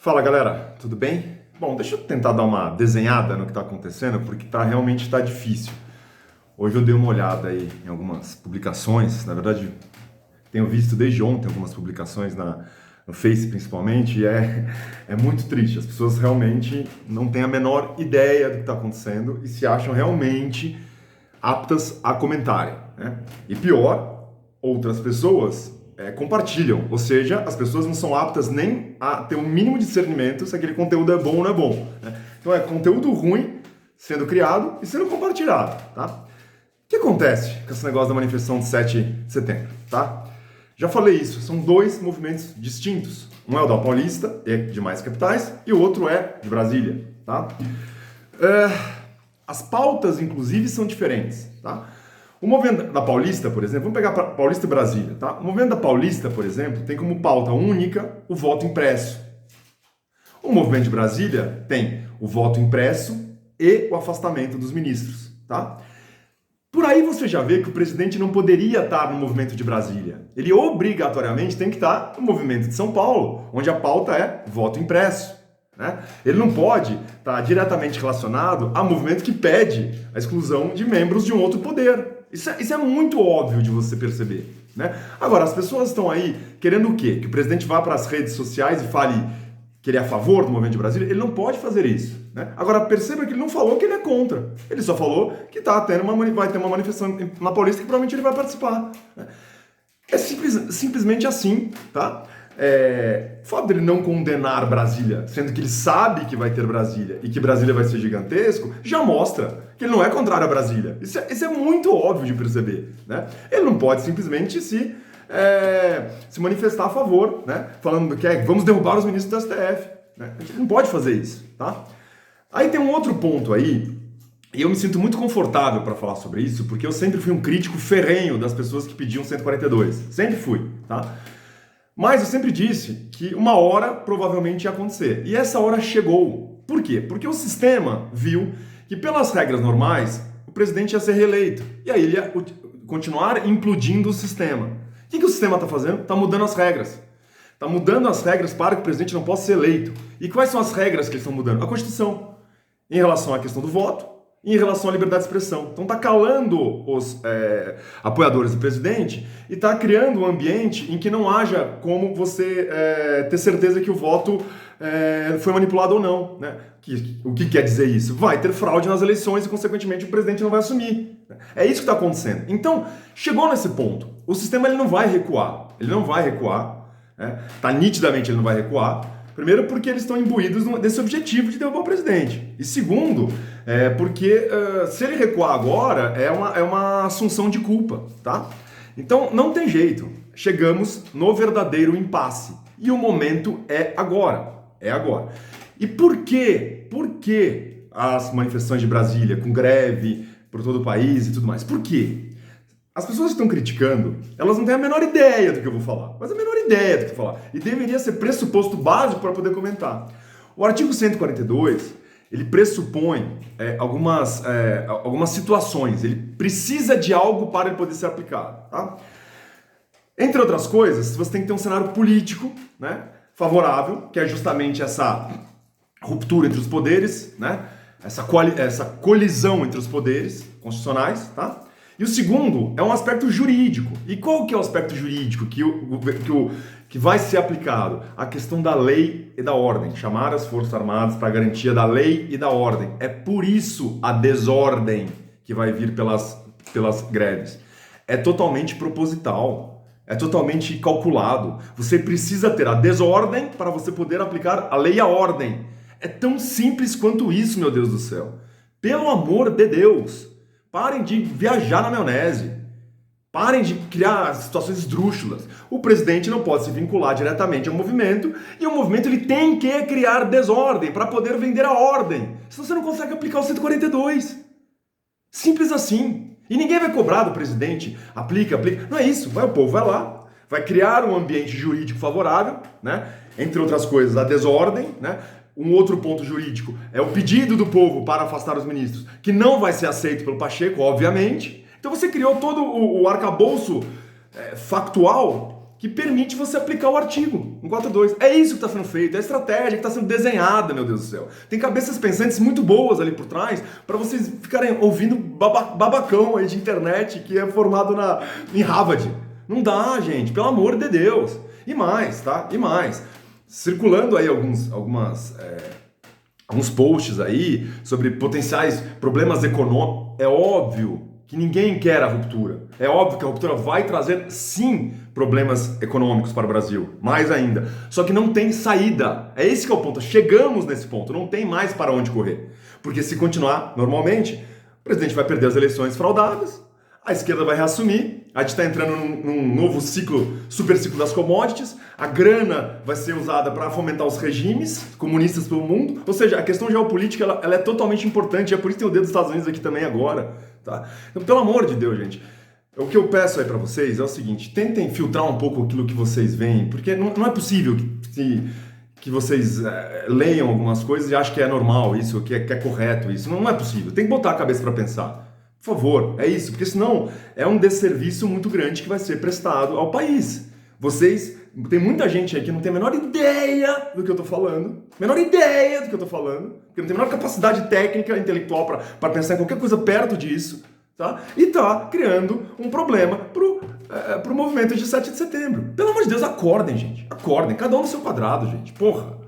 Fala galera, tudo bem? Bom, deixa eu tentar dar uma desenhada no que está acontecendo, porque realmente está difícil. Hoje eu dei uma olhada aí em algumas publicações, na verdade tenho visto desde ontem algumas publicações no Face principalmente, e é muito triste. As pessoas realmente não têm a menor ideia do que está acontecendo e se acham realmente aptas a comentarem, né? E pior, outras pessoas compartilham, ou seja, as pessoas não são aptas nem a ter um mínimo de discernimento se aquele conteúdo é bom ou não é bom, né? Então é conteúdo ruim sendo criado e sendo compartilhado, tá? O que acontece com esse negócio da manifestação de 7 de setembro, tá? Já falei isso, são dois movimentos distintos. Um é o da Paulista e de mais capitais e o outro é de Brasília, tá? As pautas, inclusive, são diferentes, tá? O movimento da Paulista, por exemplo, vamos pegar Paulista e Brasília, tá? O movimento da Paulista, por exemplo, tem como pauta única o voto impresso. O movimento de Brasília tem o voto impresso e o afastamento dos ministros, tá? Por aí você já vê que o presidente não poderia estar no movimento de Brasília. Ele obrigatoriamente tem que estar no movimento de São Paulo, onde a pauta é voto impresso, né? Ele não pode estar diretamente relacionado a movimento que pede a exclusão de membros de um outro poder. Isso é muito óbvio de você perceber, né? Agora, as pessoas estão aí querendo o quê? Que o presidente vá para as redes sociais e fale que ele é a favor do movimento de Brasília? Ele não pode fazer isso, né? Agora, perceba que ele não falou que ele é contra. Ele só falou que vai ter uma manifestação na Paulista que provavelmente ele vai participar, né? É simplesmente assim, tá? O fato dele não condenar Brasília, sendo que ele sabe que vai ter Brasília e que Brasília vai ser gigantesco, já mostra que ele não é contrário a Brasília. Isso é muito óbvio de perceber, né? Ele não pode simplesmente se manifestar a favor, né? Falando que vamos derrubar os ministros do STF, né? A gente não pode fazer isso, tá? Aí tem um outro ponto aí, e eu me sinto muito confortável para falar sobre isso, porque eu sempre fui um crítico ferrenho das pessoas que pediam 142. Sempre fui, tá? Mas eu sempre disse que uma hora provavelmente ia acontecer. E essa hora chegou. Por quê? Porque o sistema viu que pelas regras normais o presidente ia ser reeleito. E aí ele ia continuar implodindo o sistema. O que o sistema está fazendo? Está mudando as regras. Está mudando as regras para que o presidente não possa ser eleito. E quais são as regras que eles estão mudando? A Constituição. Em relação à questão do voto, em relação à liberdade de expressão. Então está calando os apoiadores do presidente e está criando um ambiente em que não haja como você ter certeza que o voto foi manipulado ou não, né? O que quer dizer isso? Vai ter fraude nas eleições e, consequentemente, o presidente não vai assumir. É isso que está acontecendo. Então, chegou nesse ponto. O sistema ele não vai recuar. Ele não vai recuar. Né? Tá nitidamente ele não vai recuar. Primeiro, porque eles estão imbuídos desse objetivo de derrubar o presidente. E segundo, porque se ele recuar agora, é uma assunção de culpa, tá? Então, não tem jeito. Chegamos no verdadeiro impasse. E o momento é agora. É agora. E por quê? Por que as manifestações de Brasília, com greve por todo o país e tudo mais? Por quê? As pessoas que estão criticando, elas não têm a menor ideia do que eu vou falar. Mas a menor ideia do que eu vou falar. E deveria ser pressuposto básico para poder comentar. O artigo 142, ele pressupõe algumas situações. Ele precisa de algo para ele poder ser aplicado, tá? Entre outras coisas, você tem que ter um cenário político, né, favorável, que é justamente essa ruptura entre os poderes, né, essa colisão entre os poderes constitucionais, tá? E o segundo é um aspecto jurídico. E qual que é o aspecto jurídico que vai ser aplicado? A questão da lei e da ordem. Chamar as Forças Armadas para a garantia da lei e da ordem. É por isso a desordem que vai vir pelas greves. É totalmente proposital. É totalmente calculado. Você precisa ter a desordem para você poder aplicar a lei e a ordem. É tão simples quanto isso, meu Deus do céu. Pelo amor de Deus. Parem de viajar na maionese. Parem de criar situações esdrúxulas. O presidente não pode se vincular diretamente ao movimento e o movimento ele tem que criar desordem para poder vender a ordem. Senão você não consegue aplicar o 142. Simples assim. E ninguém vai cobrar do presidente. Aplica. Não é isso. O povo vai lá, vai criar um ambiente jurídico favorável, né? Entre outras coisas, a desordem, né? Um outro ponto jurídico é o pedido do povo para afastar os ministros, que não vai ser aceito pelo Pacheco, obviamente. Então você criou todo o arcabouço factual que permite você aplicar o artigo 142. É isso que está sendo feito, é a estratégia que está sendo desenhada, meu Deus do céu. Tem cabeças pensantes muito boas ali por trás para vocês ficarem ouvindo babacão aí de internet que é formado em Harvard. Não dá, gente, pelo amor de Deus. E mais, tá? E mais. Circulando aí alguns posts aí sobre potenciais problemas econômicos. É óbvio que ninguém quer a ruptura. É óbvio que a ruptura vai trazer, sim, problemas econômicos para o Brasil. Mais ainda. Só que não tem saída. É esse que é o ponto. Chegamos nesse ponto. Não tem mais para onde correr. Porque se continuar normalmente, o presidente vai perder as eleições fraudadas, a esquerda vai reassumir, a gente está entrando num novo ciclo, super ciclo das commodities, a grana vai ser usada para fomentar os regimes comunistas pelo mundo, ou seja, a questão geopolítica ela é totalmente importante, é por isso que tem o dedo dos Estados Unidos aqui também agora. Tá? Então, pelo amor de Deus, gente, o que eu peço aí para vocês é o seguinte, tentem filtrar um pouco aquilo que vocês veem, porque não é possível que vocês leiam algumas coisas e achem que é normal isso, que é correto isso, não é possível, tem que botar a cabeça para pensar. Por favor, é isso, porque senão é um desserviço muito grande que vai ser prestado ao país. Tem muita gente aí que não tem a menor ideia do que eu tô falando, porque não tem a menor capacidade técnica, intelectual para pensar em qualquer coisa perto disso, tá? E tá criando um problema pro movimento de 7 de setembro. Pelo amor de Deus, acordem, gente, acordem, cada um no seu quadrado, gente, porra.